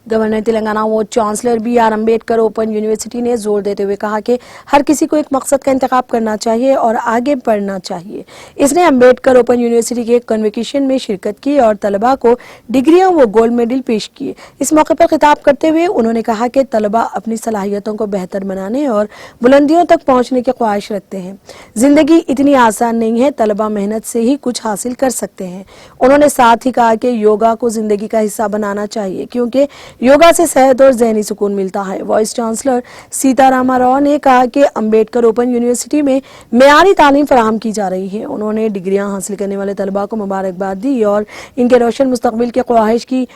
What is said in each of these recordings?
Governor Telangana वो chancellor B R Ambedkar open university ने जोर देते हुए कहा कि हर किसी को एक मकसद का इंतखाब करना चाहिए और आगे बढ़ना चाहिए। इसने अम्बेडकर ओपन यूनिवर्सिटी के कन्वोकेशन में शिरकत की और तलबा को डिग्रियां व गोल्ड मेडल पेश किए। इस मौके पर खिताब करते हुए उन्होंने कहा कि तलबा अपनी सलाहियतों को बेहतर बनाने और बुलंदियों तक पहुंचने की ख्वाहिश रखते हैं। जिंदगी इतनी आसान नहीं है, तलबा मेहनत से ही कुछ हासिल कर सकते हैं। उन्होंने साथ ही कहा कि योगा को जिंदगी का हिस्सा बनाना चाहिए क्योंकि योगा से सेहत और ज़हनी सुकून मिलता है। वाइस चांसलर सीतारामा राव ने कहा कि अम्बेडकर ओपन यूनिवर्सिटी में मेयारी तालीम फराहम की जा रही है। उन्होंने डिग्रियां हासिल करने वाले तलबा को मुबारकबाद दी और इनके रोशन मुस्तकबिल की ख्वाहिश की।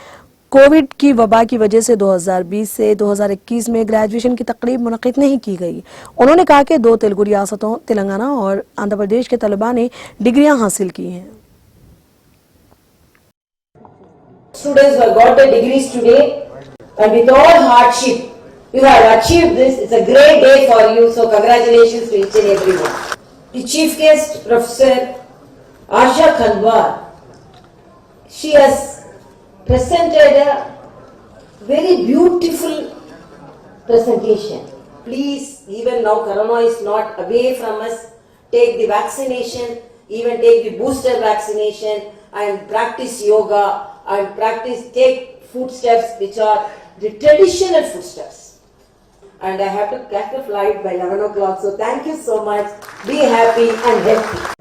कोविड की वबा की वजह से 2020 से 2021 में ग्रेजुएशन की तकरीब मुनक़िद नहीं की गई। उन्होंने कहा कि 2 तेलुगु रियासतों तेलंगाना और आंध्र प्रदेश के तलबा ने डिग्रियां हासिल की हैं। Students who have got the degrees today, and with all hardship, you have achieved this. It's a great day for you. So congratulations to each and everyone. The chief guest, Professor Asha Khanwar, she has presented a very beautiful presentation. Please, even now Corona is not away from us, take the vaccination, even take the booster vaccination and practice yoga and take footsteps which are the traditional footsteps. And I have to catch the flight by 11 o'clock. So thank you so much. Be happy and healthy.